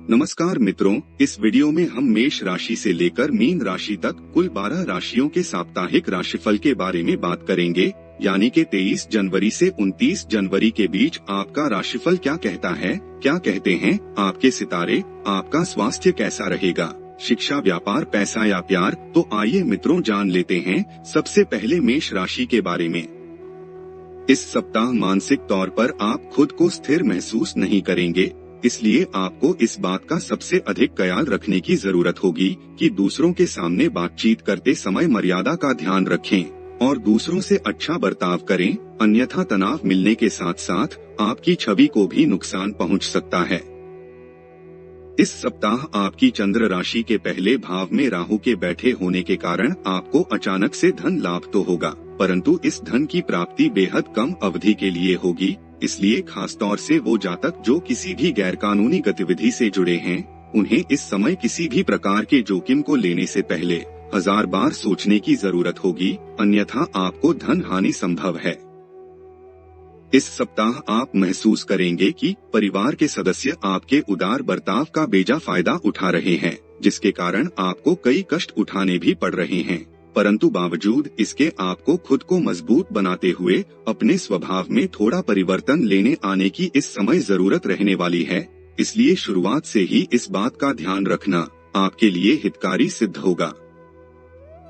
नमस्कार मित्रों, इस वीडियो में हम मेष राशि से लेकर मीन राशि तक कुल 12 राशियों के साप्ताहिक राशिफल के बारे में बात करेंगे। यानी कि 23 जनवरी से 29 जनवरी के बीच आपका राशिफल क्या कहता है, क्या कहते हैं आपके सितारे, आपका स्वास्थ्य कैसा रहेगा, शिक्षा, व्यापार, पैसा या प्यार। तो आइए मित्रों जान लेते हैं सबसे पहले मेष राशि के बारे में। इस सप्ताह मानसिक तौर पर आप खुद को स्थिर महसूस नहीं करेंगे, इसलिए आपको इस बात का सबसे अधिक ख्याल रखने की जरूरत होगी कि दूसरों के सामने बातचीत करते समय मर्यादा का ध्यान रखें और दूसरों से अच्छा बर्ताव करें, अन्यथा तनाव मिलने के साथ साथ आपकी छवि को भी नुकसान पहुंच सकता है। इस सप्ताह आपकी चंद्र राशि के पहले भाव में राहु के बैठे होने के कारण आपको अचानक से धन लाभ तो होगा, परंतु इस धन की प्राप्ति बेहद कम अवधि के लिए होगी। इसलिए खास तौर से वो जातक जो किसी भी गैरकानूनी गतिविधि से जुड़े हैं, उन्हें इस समय किसी भी प्रकार के जोखिम को लेने से पहले 1000 बार सोचने की जरूरत होगी, अन्यथा आपको धन हानि संभव है। इस सप्ताह आप महसूस करेंगे कि परिवार के सदस्य आपके उदार बर्ताव का बेजा फायदा उठा रहे हैं, जिसके कारण आपको कई कष्ट उठाने भी पड़ रहे हैं, परंतु बावजूद इसके आपको खुद को मजबूत बनाते हुए अपने स्वभाव में थोड़ा परिवर्तन लेने आने की इस समय जरूरत रहने वाली है। इसलिए शुरुआत से ही इस बात का ध्यान रखना आपके लिए हितकारी सिद्ध होगा।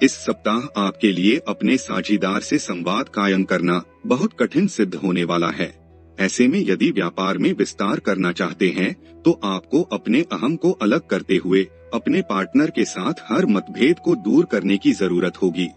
इस सप्ताह आपके लिए अपने साझीदार से संवाद कायम करना बहुत कठिन सिद्ध होने वाला है। ऐसे में यदि व्यापार में विस्तार करना चाहते हैं तो आपको अपने अहम को अलग करते हुए अपने पार्टनर के साथ हर मतभेद को दूर करने की जरूरत होगी।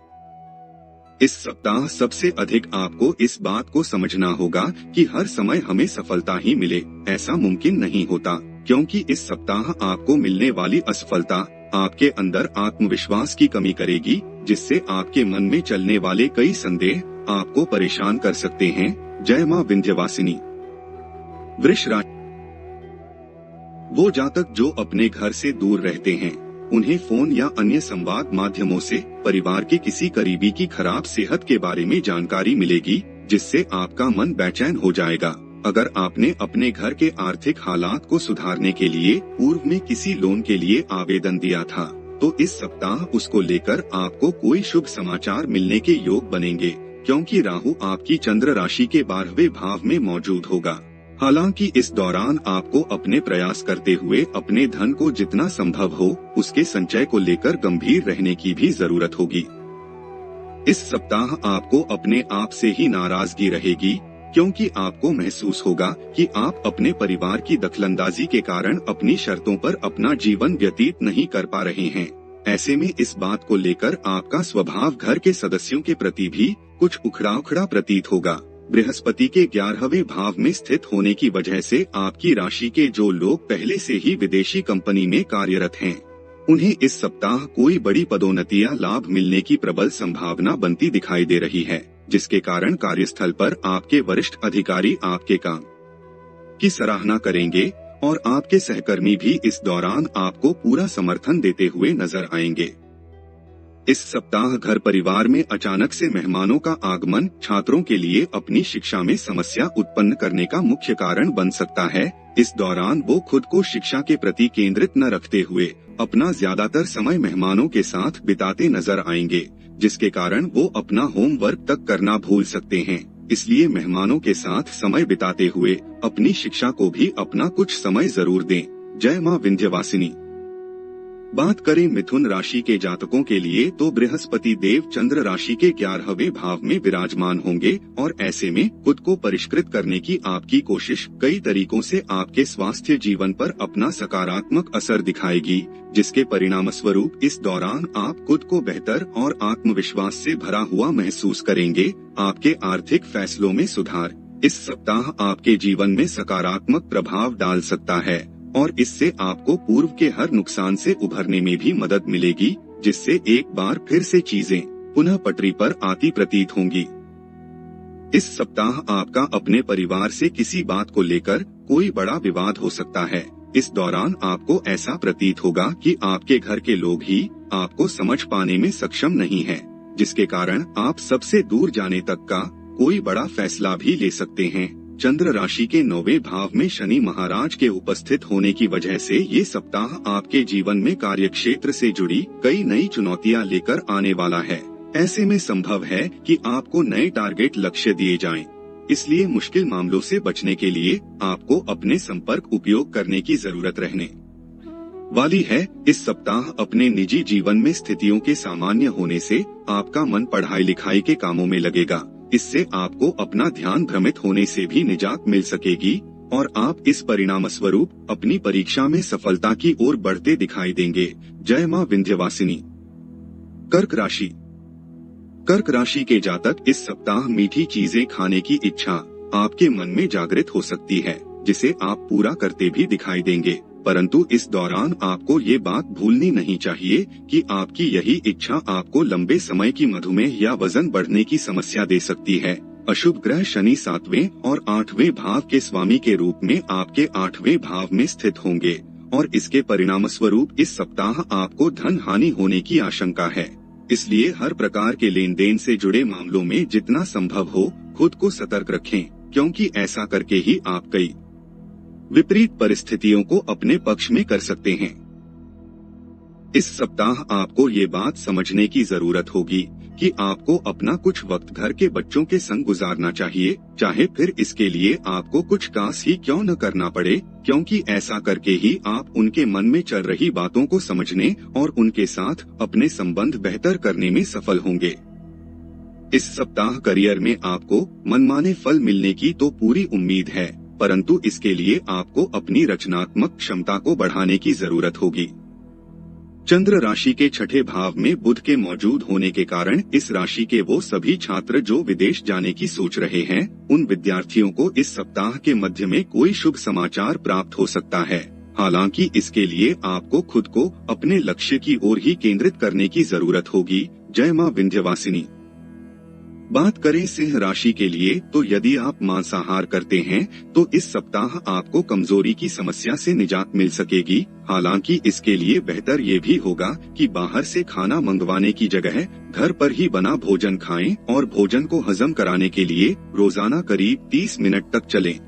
इस सप्ताह सबसे अधिक आपको इस बात को समझना होगा कि हर समय हमें सफलता ही मिले, ऐसा मुमकिन नहीं होता, क्योंकि इस सप्ताह आपको मिलने वाली असफलता आपके अंदर आत्मविश्वास की कमी करेगी, जिससे आपके मन में चलने वाले कई संदेह आपको परेशान कर सकते हैं। जय मां विंध्यवासिनी। वृष राशि। वो जातक जो अपने घर से दूर रहते हैं, उन्हें फोन या अन्य संवाद माध्यमों से परिवार के किसी करीबी की खराब सेहत के बारे में जानकारी मिलेगी, जिससे आपका मन बेचैन हो जाएगा। अगर आपने अपने घर के आर्थिक हालात को सुधारने के लिए पूर्व में किसी लोन के लिए आवेदन दिया था, तो इस सप्ताह उसको लेकर आपको कोई शुभ समाचार मिलने के योग बनेंगे, क्योंकि राहु आपकी चंद्र राशि के 12वें भाव में मौजूद होगा। हालांकि इस दौरान आपको अपने प्रयास करते हुए अपने धन को जितना संभव हो उसके संचय को लेकर गंभीर रहने की भी जरूरत होगी। इस सप्ताह आपको अपने आप से ही नाराजगी रहेगी, क्योंकि आपको महसूस होगा कि आप अपने परिवार की दखलंदाजी के कारण अपनी शर्तों पर अपना जीवन व्यतीत नहीं कर पा रहे हैं। ऐसे में इस बात को लेकर आपका स्वभाव घर के सदस्यों के प्रति भी कुछ उखड़ा प्रतीत होगा। बृहस्पति के 11वें भाव में स्थित होने की वजह से आपकी राशि के जो लोग पहले से ही विदेशी कंपनी में कार्यरत हैं, उन्हें इस सप्ताह कोई बड़ी पदोन्नति या लाभ मिलने की प्रबल संभावना बनती दिखाई दे रही है, जिसके कारण कार्यस्थल पर आपके वरिष्ठ अधिकारी आपके काम की सराहना करेंगे और आपके सहकर्मी भी इस दौरान आपको पूरा समर्थन देते हुए नजर आएंगे। इस सप्ताह घर परिवार में अचानक से मेहमानों का आगमन छात्रों के लिए अपनी शिक्षा में समस्या उत्पन्न करने का मुख्य कारण बन सकता है। इस दौरान वो खुद को शिक्षा के प्रति केंद्रित न रखते हुए अपना ज्यादातर समय मेहमानों के साथ बिताते नजर आएंगे, जिसके कारण वो अपना होमवर्क तक करना भूल सकते हैं। इसलिए मेहमानों के साथ समय बिताते हुए अपनी शिक्षा को भी अपना कुछ समय जरूर दें। जय मां विंध्यवासिनी। बात करें मिथुन राशि के जातकों के लिए, तो बृहस्पति देव चंद्र राशि के 11वें भाव में विराजमान होंगे और ऐसे में खुद को परिष्कृत करने की आपकी कोशिश कई तरीकों से आपके स्वास्थ्य जीवन पर अपना सकारात्मक असर दिखाएगी, जिसके परिणाम स्वरूप इस दौरान आप खुद को बेहतर और आत्मविश्वास से भरा हुआ महसूस करेंगे। आपके आर्थिक फैसलों में सुधार इस सप्ताह आपके जीवन में सकारात्मक प्रभाव डाल सकता है और इससे आपको पूर्व के हर नुकसान से उभरने में भी मदद मिलेगी, जिससे एक बार फिर से चीजें पुनः पटरी पर आती प्रतीत होंगी। इस सप्ताह आपका अपने परिवार से किसी बात को लेकर कोई बड़ा विवाद हो सकता है। इस दौरान आपको ऐसा प्रतीत होगा कि आपके घर के लोग ही आपको समझ पाने में सक्षम नहीं हैं, जिसके कारण आप सबसे दूर जाने तक का कोई बड़ा फैसला भी ले सकते हैं। चंद्र राशि के 9वें भाव में शनि महाराज के उपस्थित होने की वजह से ये सप्ताह आपके जीवन में कार्यक्षेत्र से जुड़ी कई नई चुनौतियां लेकर आने वाला है। ऐसे में संभव है कि आपको नए टारगेट लक्ष्य दिए जाएं। इसलिए मुश्किल मामलों से बचने के लिए आपको अपने संपर्क उपयोग करने की जरूरत रहने वाली है। इस सप्ताह अपने निजी जीवन में स्थितियों के सामान्य होने से आपका मन पढ़ाई लिखाई के कामों में लगेगा। इससे आपको अपना ध्यान भ्रमित होने से भी निजात मिल सकेगी और आप इस परिणाम स्वरूप अपनी परीक्षा में सफलता की ओर बढ़ते दिखाई देंगे। जय मां विंध्यवासिनी। कर्क राशि। कर्क राशि के जातक इस सप्ताह मीठी चीजें खाने की इच्छा आपके मन में जागृत हो सकती है, जिसे आप पूरा करते भी दिखाई देंगे। परंतु इस दौरान आपको ये बात भूलनी नहीं चाहिए कि आपकी यही इच्छा आपको लंबे समय की मधुमेह या वजन बढ़ने की समस्या दे सकती है। अशुभ ग्रह शनि 7वें और 8वें भाव के स्वामी के रूप में आपके 8वें भाव में स्थित होंगे और इसके परिणाम स्वरूप इस सप्ताह आपको धन हानि होने की आशंका है। इसलिए हर प्रकार के लेन देन से जुड़े मामलों में जितना संभव हो खुद को सतर्क रखें, क्योंकि ऐसा करके ही आप कई विपरीत परिस्थितियों को अपने पक्ष में कर सकते हैं। इस सप्ताह आपको ये बात समझने की जरूरत होगी कि आपको अपना कुछ वक्त घर के बच्चों के संग गुजारना चाहिए, चाहे फिर इसके लिए आपको कुछ खास ही क्यों न करना पड़े, क्योंकि ऐसा करके ही आप उनके मन में चल रही बातों को समझने और उनके साथ अपने संबंध बेहतर करने में सफल होंगे। इस सप्ताह करियर में आपको मनमाने फल मिलने की तो पूरी उम्मीद है, परंतु इसके लिए आपको अपनी रचनात्मक क्षमता को बढ़ाने की जरूरत होगी। चंद्र राशि के 6ठे भाव में बुध के मौजूद होने के कारण इस राशि के वो सभी छात्र जो विदेश जाने की सोच रहे हैं, उन विद्यार्थियों को इस सप्ताह के मध्य में कोई शुभ समाचार प्राप्त हो सकता है। हालांकि इसके लिए आपको खुद को अपने लक्ष्य की ओर ही केंद्रित करने की जरूरत होगी। जय मां विंध्यवासिनी। बात करें सिंह राशि के लिए तो यदि आप मांसाहार करते हैं तो इस सप्ताह आपको कमजोरी की समस्या से निजात मिल सकेगी। हालांकि इसके लिए बेहतर ये भी होगा कि बाहर से खाना मंगवाने की जगह घर पर ही बना भोजन खाएं और भोजन को हजम कराने के लिए रोजाना करीब 30 मिनट तक चलें।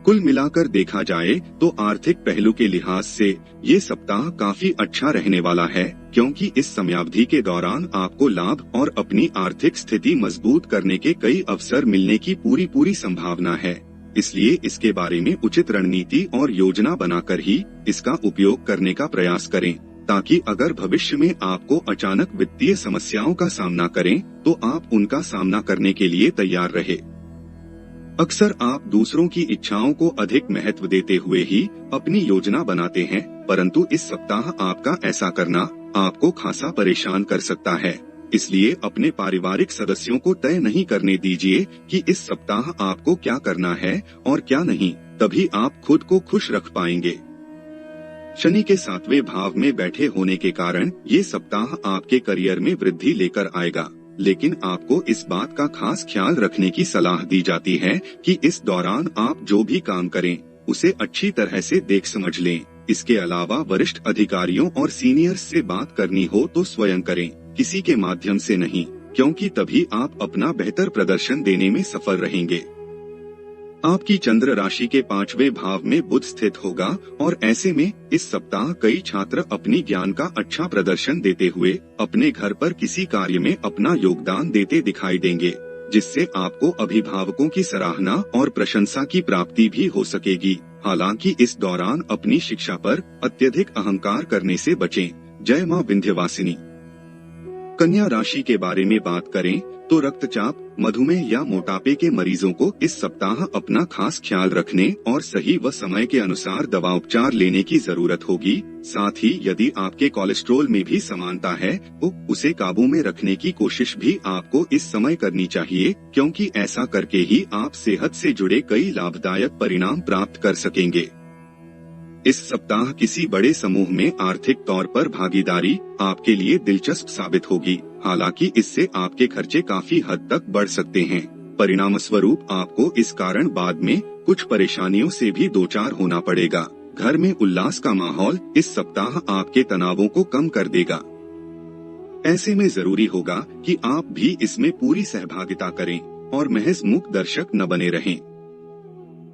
कुल मिलाकर देखा जाए तो आर्थिक पहलू के लिहाज से ये सप्ताह काफी अच्छा रहने वाला है, क्योंकि इस समयावधि के दौरान आपको लाभ और अपनी आर्थिक स्थिति मजबूत करने के कई अवसर मिलने की पूरी संभावना है। इसलिए इसके बारे में उचित रणनीति और योजना बनाकर ही इसका उपयोग करने का प्रयास करें, ताकि अगर भविष्य में आपको अचानक वित्तीय समस्याओं का सामना करें तो आप उनका सामना करने के लिए तैयार रहे। अक्सर आप दूसरों की इच्छाओं को अधिक महत्व देते हुए ही अपनी योजना बनाते हैं, परंतु इस सप्ताह आपका ऐसा करना आपको खासा परेशान कर सकता है। इसलिए अपने पारिवारिक सदस्यों को तय नहीं करने दीजिए कि इस सप्ताह आपको क्या करना है और क्या नहीं, तभी आप खुद को खुश रख पाएंगे। शनि के 7वें भाव में बैठे होने के कारण ये सप्ताह आपके करियर में वृद्धि लेकर आएगा, लेकिन आपको इस बात का खास ख्याल रखने की सलाह दी जाती है कि इस दौरान आप जो भी काम करें उसे अच्छी तरह से देख समझ लें। इसके अलावा वरिष्ठ अधिकारियों और सीनियर्स से बात करनी हो तो स्वयं करें, किसी के माध्यम से नहीं, क्योंकि तभी आप अपना बेहतर प्रदर्शन देने में सफल रहेंगे। आपकी चंद्र राशि के 5वें भाव में बुध स्थित होगा और ऐसे में इस सप्ताह कई छात्र अपनी ज्ञान का अच्छा प्रदर्शन देते हुए अपने घर पर किसी कार्य में अपना योगदान देते दिखाई देंगे, जिससे आपको अभिभावकों की सराहना और प्रशंसा की प्राप्ति भी हो सकेगी। हालांकि इस दौरान अपनी शिक्षा पर अत्यधिक अहंकार करने से बचें। जय मां विंध्यवासिनी। कन्या राशि के बारे में बात करें तो रक्तचाप, मधुमेह या मोटापे के मरीजों को इस सप्ताह अपना खास ख्याल रखने और सही व समय के अनुसार दवा उपचार लेने की जरूरत होगी। साथ ही यदि आपके कोलेस्ट्रॉल में भी समानता है तो उसे काबू में रखने की कोशिश भी आपको इस समय करनी चाहिए, क्योंकि ऐसा करके ही आप सेहत से जुड़े कई लाभदायक परिणाम प्राप्त कर सकेंगे। इस सप्ताह किसी बड़े समूह में आर्थिक तौर पर भागीदारी आपके लिए दिलचस्प साबित होगी। हालांकि इससे आपके खर्चे काफी हद तक बढ़ सकते हैं। परिणाम स्वरूप आपको इस कारण बाद में कुछ परेशानियों से भी दो चार होना पड़ेगा। घर में उल्लास का माहौल इस सप्ताह आपके तनावों को कम कर देगा। ऐसे में जरूरी होगा कि आप भी इसमें पूरी सहभागिता करें और महज मूक दर्शक न बने रहें।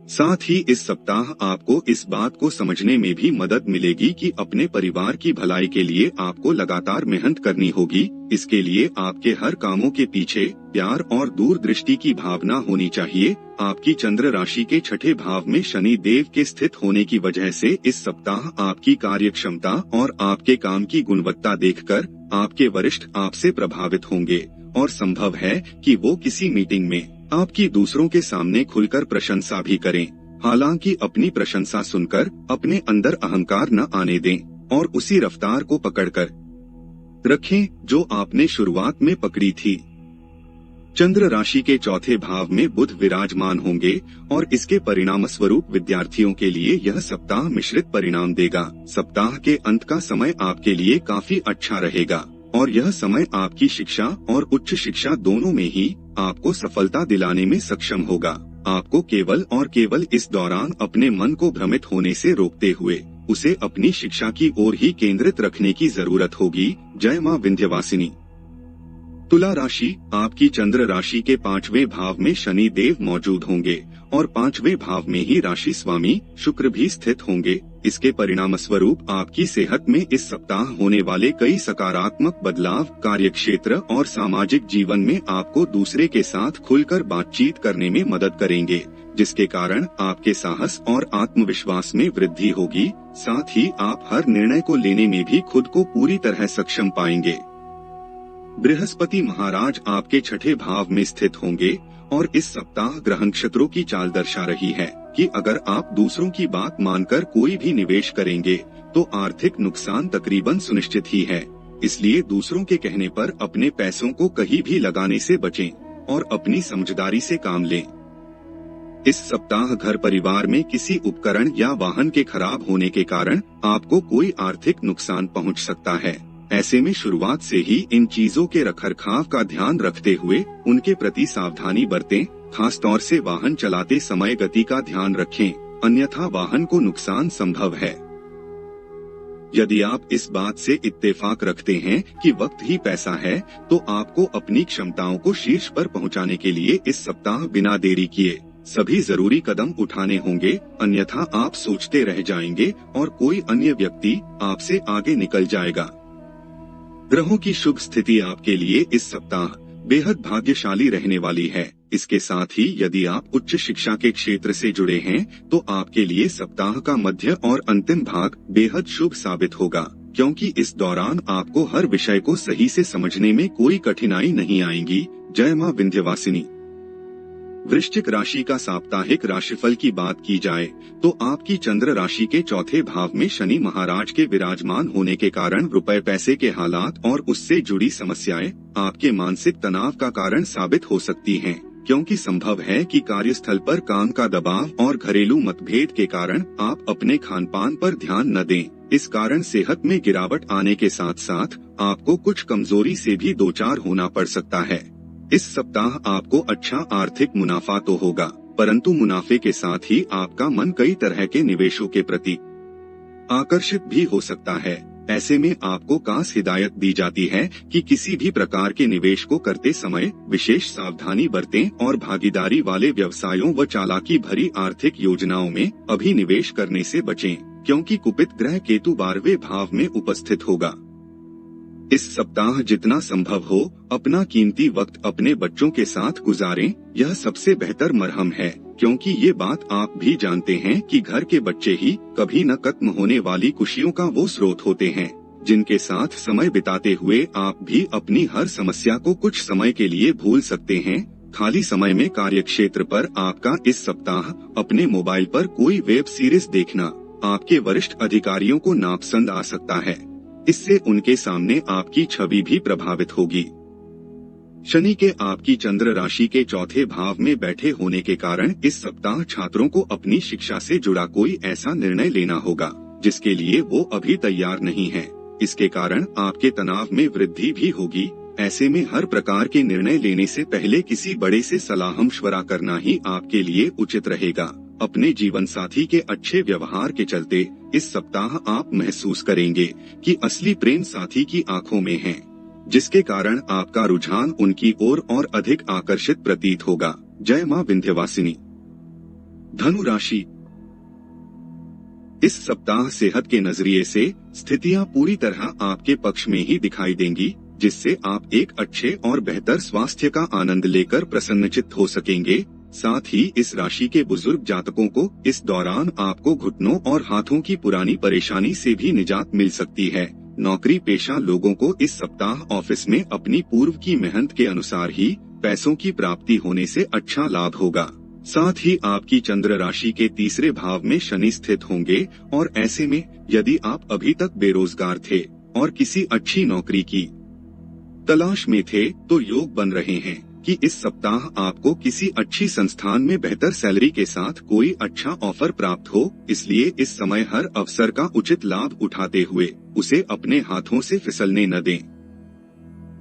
साथ ही इस सप्ताह आपको इस बात को समझने में भी मदद मिलेगी कि अपने परिवार की भलाई के लिए आपको लगातार मेहनत करनी होगी। इसके लिए आपके हर कामों के पीछे प्यार और दूरदृष्टि की भावना होनी चाहिए। आपकी चंद्र राशि के छठे भाव में शनि देव के स्थित होने की वजह से इस सप्ताह आपकी कार्यक्षमता और आपके काम की गुणवत्ता देखकर आपके वरिष्ठ आपसे प्रभावित होंगे और संभव है कि वो किसी मीटिंग में आपकी दूसरों के सामने खुलकर प्रशंसा भी करें। हालांकि अपनी प्रशंसा सुनकर अपने अंदर अहंकार न आने दें और उसी रफ्तार को पकड़कर रखें जो आपने शुरुआत में पकड़ी थी। चंद्र राशि के चौथे भाव में बुध विराजमान होंगे और इसके परिणाम स्वरूप विद्यार्थियों के लिए यह सप्ताह मिश्रित परिणाम देगा। सप्ताह के अंत का समय आपके लिए काफी अच्छा रहेगा और यह समय आपकी शिक्षा और उच्च शिक्षा दोनों में ही आपको सफलता दिलाने में सक्षम होगा। आपको केवल और केवल इस दौरान अपने मन को भ्रमित होने से रोकते हुए उसे अपनी शिक्षा की ओर ही केंद्रित रखने की जरूरत होगी। जय मां विंध्यवासिनी। तुला राशि, आपकी चंद्र राशि के 5वें भाव में शनि देव मौजूद होंगे और 5वें भाव में ही राशि स्वामी शुक्र भी स्थित होंगे। इसके परिणाम स्वरूप आपकी सेहत में इस सप्ताह होने वाले कई सकारात्मक बदलाव कार्यक्षेत्र और सामाजिक जीवन में आपको दूसरे के साथ खुलकर बातचीत करने में मदद करेंगे, जिसके कारण आपके साहस और आत्मविश्वास में वृद्धि होगी। साथ ही आप हर निर्णय को लेने में भी खुद को पूरी तरह सक्षम पाएंगे। बृहस्पति महाराज आपके छठे भाव में स्थित होंगे और इस सप्ताह ग्रह नक्षत्रों की चाल दर्शा रही है कि अगर आप दूसरों की बात मानकर कोई भी निवेश करेंगे तो आर्थिक नुकसान तकरीबन सुनिश्चित ही है। इसलिए दूसरों के कहने पर अपने पैसों को कहीं भी लगाने से बचें और अपनी समझदारी से काम लें। इस सप्ताह घर परिवार में किसी उपकरण या वाहन के खराब होने के कारण आपको कोई आर्थिक नुकसान पहुंच सकता है। ऐसे में शुरुआत से ही इन चीजों के रखरखाव का ध्यान रखते हुए उनके प्रति सावधानी बरतें। खास तौर से वाहन चलाते समय गति का ध्यान रखें, अन्यथा वाहन को नुकसान संभव है। यदि आप इस बात से इत्तेफाक रखते हैं कि वक्त ही पैसा है, तो आपको अपनी क्षमताओं को शीर्ष पर पहुंचाने के लिए इस सप्ताह बिना देरी किए सभी जरूरी कदम उठाने होंगे, अन्यथा आप सोचते रह जाएंगे और कोई अन्य व्यक्ति आपसे आगे निकल जाएगा। ग्रहों की शुभ स्थिति आपके लिए इस सप्ताह बेहद भाग्यशाली रहने वाली है। इसके साथ ही यदि आप उच्च शिक्षा के क्षेत्र से जुड़े हैं तो आपके लिए सप्ताह का मध्य और अंतिम भाग बेहद शुभ साबित होगा, क्योंकि इस दौरान आपको हर विषय को सही से समझने में कोई कठिनाई नहीं आएगी। जय मां विंध्यवासिनी। वृश्चिक राशि का साप्ताहिक राशिफल की बात की जाए तो आपकी चंद्र राशि के चौथे भाव में शनि महाराज के विराजमान होने के कारण रुपए पैसे के हालात और उससे जुड़ी समस्याएं आपके मानसिक तनाव का कारण साबित हो सकती हैं, क्योंकि संभव है कि कार्यस्थल पर काम का दबाव और घरेलू मतभेद के कारण आप अपने खान पान पर ध्यान न दें। इस कारण सेहत में गिरावट आने के साथ साथ आपको कुछ कमजोरी से भी दो चार होना पड़ सकता है। इस सप्ताह आपको अच्छा आर्थिक मुनाफा तो होगा, परंतु मुनाफे के साथ ही आपका मन कई तरह के निवेशों के प्रति आकर्षित भी हो सकता है। ऐसे में आपको खास हिदायत दी जाती है कि किसी भी प्रकार के निवेश को करते समय विशेष सावधानी बरतें और भागीदारी वाले व्यवसायों व चालाकी भरी आर्थिक योजनाओं में अभी निवेश करने से बचें, क्योंकि कुपित ग्रह केतु 12वें भाव में उपस्थित होगा। इस सप्ताह जितना संभव हो अपना कीमती वक्त अपने बच्चों के साथ गुजारें, यह सबसे बेहतर मरहम है, क्योंकि ये बात आप भी जानते हैं कि घर के बच्चे ही कभी न खत्म होने वाली खुशियों का वो स्रोत होते हैं, जिनके साथ समय बिताते हुए आप भी अपनी हर समस्या को कुछ समय के लिए भूल सकते हैं। खाली समय में कार्यक्षेत्र पर आपका इस सप्ताह अपने मोबाइल पर कोई वेब सीरीज देखना आपके वरिष्ठ अधिकारियों को नापसंद आ सकता है। इससे उनके सामने आपकी छवि भी प्रभावित होगी। शनि के आपकी चंद्र राशि के चौथे भाव में बैठे होने के कारण इस सप्ताह छात्रों को अपनी शिक्षा से जुड़ा कोई ऐसा निर्णय लेना होगा जिसके लिए वो अभी तैयार नहीं है। इसके कारण आपके तनाव में वृद्धि भी होगी। ऐसे में हर प्रकार के निर्णय लेने से पहले किसी बड़े से सलाह मशवरा करना ही आपके लिए उचित रहेगा। अपने जीवन साथी के अच्छे व्यवहार के चलते इस सप्ताह आप महसूस करेंगे कि असली प्रेम साथी की आंखों में है, जिसके कारण आपका रुझान उनकी ओर और अधिक आकर्षित प्रतीत होगा। जय मां विंध्यवासिनी। धनु राशि। इस सप्ताह सेहत के नजरिए से स्थितियां पूरी तरह आपके पक्ष में ही दिखाई देंगी, जिससे आप एक अच्छे और बेहतर स्वास्थ्य का आनंद लेकर प्रसन्नचित्त हो सकेंगे। साथ ही इस राशि के बुजुर्ग जातकों को इस दौरान आपको घुटनों और हाथों की पुरानी परेशानी से भी निजात मिल सकती है। नौकरी पेशा लोगों को इस सप्ताह ऑफिस में अपनी पूर्व की मेहनत के अनुसार ही पैसों की प्राप्ति होने से अच्छा लाभ होगा। साथ ही आपकी चंद्र राशि के तीसरे भाव में शनि स्थित होंगे और ऐसे में यदि आप अभी तक बेरोजगार थे और किसी अच्छी नौकरी की तलाश में थे तो योग बन रहे हैं कि इस सप्ताह आपको किसी अच्छी संस्थान में बेहतर सैलरी के साथ कोई अच्छा ऑफर प्राप्त हो। इसलिए इस समय हर अवसर का उचित लाभ उठाते हुए उसे अपने हाथों से फिसलने न दें।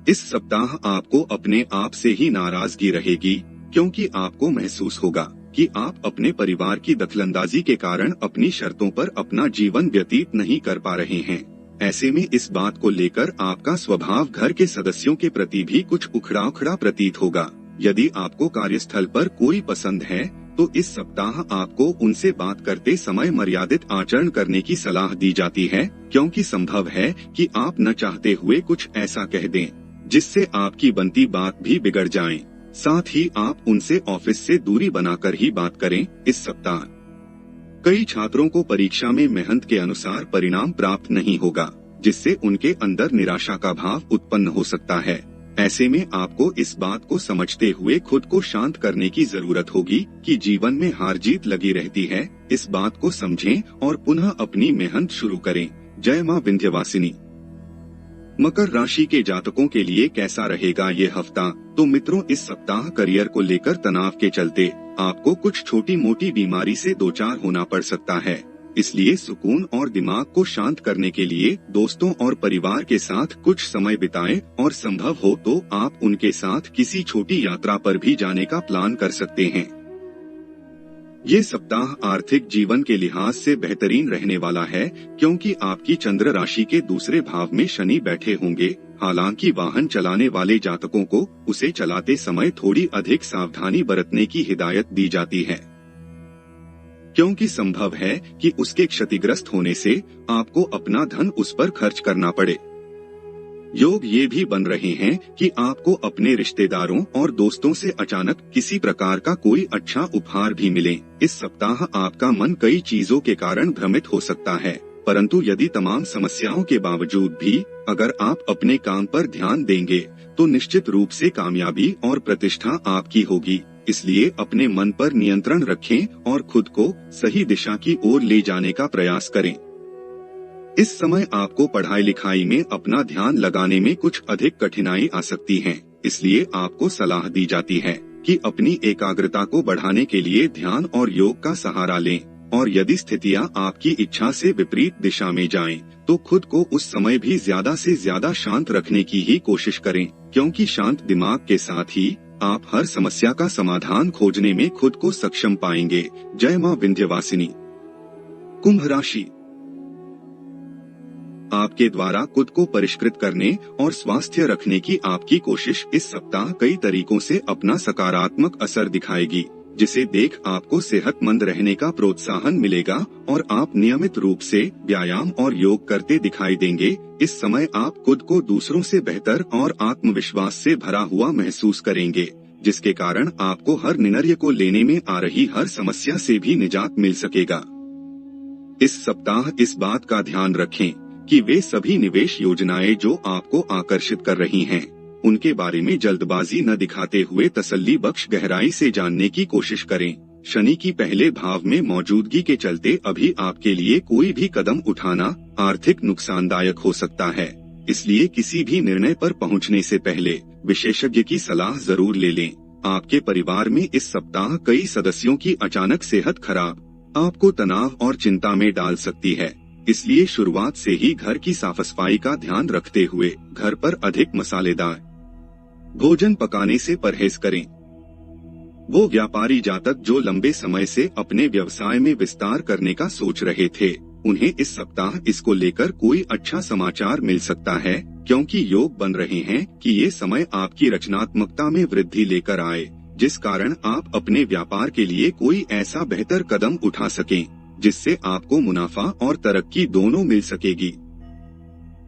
इस सप्ताह आपको अपने आप से ही नाराजगी रहेगी, क्योंकि आपको महसूस होगा कि आप अपने परिवार की दखलंदाजी के कारण अपनी शर्तों पर अपना जीवन व्यतीत नहीं कर पा रहे हैं। ऐसे में इस बात को लेकर आपका स्वभाव घर के सदस्यों के प्रति भी कुछ उखड़ा प्रतीत होगा। यदि आपको कार्यस्थल पर कोई पसंद है तो इस सप्ताह आपको उनसे बात करते समय मर्यादित आचरण करने की सलाह दी जाती है, क्योंकि संभव है कि आप न चाहते हुए कुछ ऐसा कह दें जिससे आपकी बनती बात भी बिगड़ जाए। साथ ही आप उनसे ऑफिस से दूरी बनाकर ही बात करें। इस सप्ताह कई छात्रों को परीक्षा में मेहनत के अनुसार परिणाम प्राप्त नहीं होगा, जिससे उनके अंदर निराशा का भाव उत्पन्न हो सकता है। ऐसे में आपको इस बात को समझते हुए खुद को शांत करने की जरूरत होगी कि जीवन में हार जीत लगी रहती है। इस बात को समझें और पुनः अपनी मेहनत शुरू करें। जय मां विंध्यवासिनी। मकर राशि के जातकों के लिए कैसा रहेगा ये हफ्ता? तो मित्रों, इस सप्ताह करियर को लेकर तनाव के चलते आपको कुछ छोटी मोटी बीमारी से दो चार होना पड़ सकता है। इसलिए सुकून और दिमाग को शांत करने के लिए दोस्तों और परिवार के साथ कुछ समय बिताएं और संभव हो तो आप उनके साथ किसी छोटी यात्रा पर भी जाने का प्लान कर सकते हैं। ये सप्ताह आर्थिक जीवन के लिहाज से बेहतरीन रहने वाला है, क्योंकि आपकी चंद्र राशि के दूसरे भाव में शनि बैठे होंगे। हालांकि वाहन चलाने वाले जातकों को उसे चलाते समय थोड़ी अधिक सावधानी बरतने की हिदायत दी जाती है, क्योंकि संभव है कि उसके क्षतिग्रस्त होने से आपको अपना धन उस पर खर्च करना पड़े। योग ये भी बन रहे हैं कि आपको अपने रिश्तेदारों और दोस्तों से अचानक किसी प्रकार का कोई अच्छा उपहार भी मिले। इस सप्ताह आपका मन कई चीजों के कारण भ्रमित हो सकता है, परंतु यदि तमाम समस्याओं के बावजूद भी अगर आप अपने काम पर ध्यान देंगे तो निश्चित रूप से कामयाबी और प्रतिष्ठा आपकी होगी। इसलिए अपने मन पर नियंत्रण रखें और खुद को सही दिशा की ओर ले जाने का प्रयास करें। इस समय आपको पढ़ाई लिखाई में अपना ध्यान लगाने में कुछ अधिक कठिनाई आ सकती है। इसलिए आपको सलाह दी जाती है कि अपनी एकाग्रता को बढ़ाने के लिए ध्यान और योग का सहारा लें, और यदि स्थितियां आपकी इच्छा से विपरीत दिशा में जाएं, तो खुद को उस समय भी ज्यादा से ज्यादा शांत रखने की ही कोशिश करें, क्योंकि शांत दिमाग के साथ ही आप हर समस्या का समाधान खोजने में खुद को सक्षम पाएंगे। जय मां विंध्यवासिनी। कुंभ राशि। आपके द्वारा खुद को परिष्कृत करने और स्वास्थ्य रखने की आपकी कोशिश इस सप्ताह कई तरीकों से अपना सकारात्मक असर दिखाएगी, जिसे देख आपको सेहतमंद रहने का प्रोत्साहन मिलेगा और आप नियमित रूप से व्यायाम और योग करते दिखाई देंगे। इस समय आप खुद को दूसरों से बेहतर और आत्मविश्वास से भरा हुआ महसूस करेंगे, जिसके कारण आपको हर निर्णय को लेने में आ रही हर समस्या से भी निजात मिल सकेगा। इस सप्ताह इस बात का ध्यान रखें कि वे सभी निवेश योजनाएं जो आपको आकर्षित कर रही हैं, उनके बारे में जल्दबाजी न दिखाते हुए तसल्ली बख्श गहराई से जानने की कोशिश करें। शनि की पहले भाव में मौजूदगी के चलते अभी आपके लिए कोई भी कदम उठाना आर्थिक नुकसानदायक हो सकता है। इसलिए किसी भी निर्णय पर पहुंचने से पहले विशेषज्ञ की सलाह जरूर ले लें। आपके परिवार में इस सप्ताह कई सदस्यों की अचानक सेहत खराब आपको तनाव और चिंता में डाल सकती है। इसलिए शुरुआत से ही घर की साफ सफाई का ध्यान रखते हुए घर पर अधिक मसालेदार भोजन पकाने से परहेज करें। वो व्यापारी जातक जो लंबे समय से अपने व्यवसाय में विस्तार करने का सोच रहे थे, उन्हें इस सप्ताह इसको लेकर कोई अच्छा समाचार मिल सकता है, क्योंकि योग बन रहे हैं कि ये समय आपकी रचनात्मकता में वृद्धि लेकर आए। जिस कारण आप अपने व्यापार के लिए कोई ऐसा बेहतर कदम उठा सकें जिससे आपको मुनाफा और तरक्की दोनों मिल सकेगी।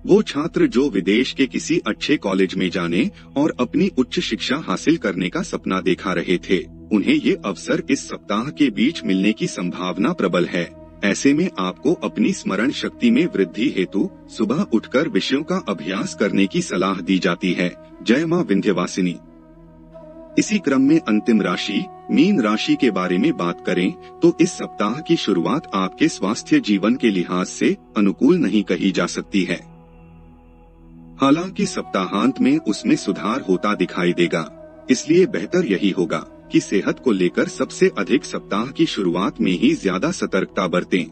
वो छात्र जो विदेश के किसी अच्छे कॉलेज में जाने और अपनी उच्च शिक्षा हासिल करने का सपना देखा रहे थे, उन्हें ये अवसर इस सप्ताह के बीच मिलने की संभावना प्रबल है। ऐसे में आपको अपनी स्मरण शक्ति में वृद्धि हेतु सुबह उठकर विषयों का अभ्यास करने की सलाह दी जाती है। जय मां विंध्यवासिनी। इसी क्रम में अंतिम राशि मीन राशि के बारे में बात करें तो इस सप्ताह की शुरुआत आपके स्वास्थ्य जीवन के लिहाज से अनुकूल नहीं कही जा सकती है। हालांकि सप्ताहांत में उसमें सुधार होता दिखाई देगा, इसलिए बेहतर यही होगा कि सेहत को लेकर सबसे अधिक सप्ताह की शुरुआत में ही ज्यादा सतर्कता बरतें।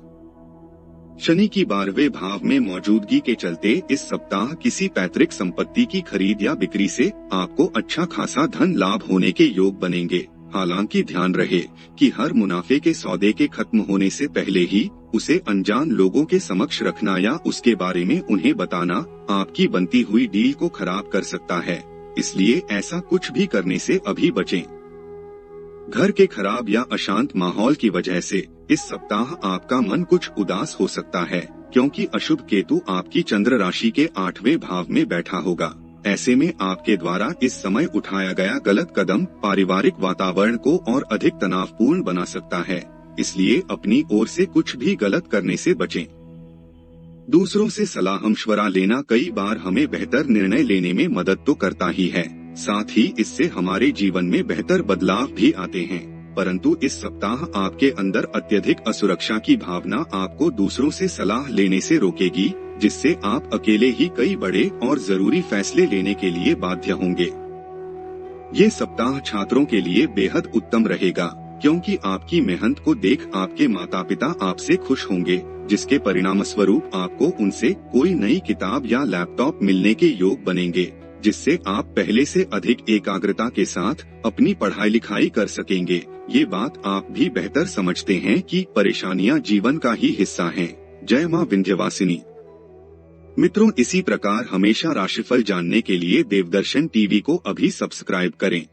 शनि की 12वें भाव में मौजूदगी के चलते इस सप्ताह किसी पैतृक संपत्ति की खरीद या बिक्री से आपको अच्छा खासा धन लाभ होने के योग बनेंगे। हालांकि ध्यान रहे कि हर मुनाफे के सौदे के खत्म होने से पहले ही उसे अनजान लोगों के समक्ष रखना या उसके बारे में उन्हें बताना आपकी बनती हुई डील को खराब कर सकता है, इसलिए ऐसा कुछ भी करने से अभी बचें। घर के खराब या अशांत माहौल की वजह से इस सप्ताह आपका मन कुछ उदास हो सकता है, क्योंकि अशुभ केतु आपकी चंद्र राशि के 8वें भाव में बैठा होगा। ऐसे में आपके द्वारा इस समय उठाया गया गलत कदम पारिवारिक वातावरण को और अधिक तनावपूर्ण बना सकता है, इसलिए अपनी ओर से कुछ भी गलत करने से बचें। दूसरों से सलाह मशवरा लेना कई बार हमें बेहतर निर्णय लेने में मदद तो करता ही है, साथ ही इससे हमारे जीवन में बेहतर बदलाव भी आते हैं। परंतु इस सप्ताह आपके अंदर अत्यधिक असुरक्षा की भावना आपको दूसरों से सलाह लेने से रोकेगी, जिससे आप अकेले ही कई बड़े और जरूरी फैसले लेने के लिए बाध्य होंगे। ये सप्ताह छात्रों के लिए बेहद उत्तम रहेगा, क्योंकि आपकी मेहनत को देख आपके माता पिता आपसे खुश होंगे, जिसके परिणाम स्वरूप आपको उनसे कोई नई किताब या लैपटॉप मिलने के योग बनेंगे, जिससे आप पहले से अधिक एकाग्रता के साथ अपनी पढ़ाई लिखाई कर सकेंगे। ये बात आप भी बेहतर समझते हैं कि परेशानियां जीवन का ही हिस्सा हैं। जय मां विंध्यवासिनी। मित्रों, इसी प्रकार हमेशा राशिफल जानने के लिए देवदर्शन टीवी को अभी सब्सक्राइब करें।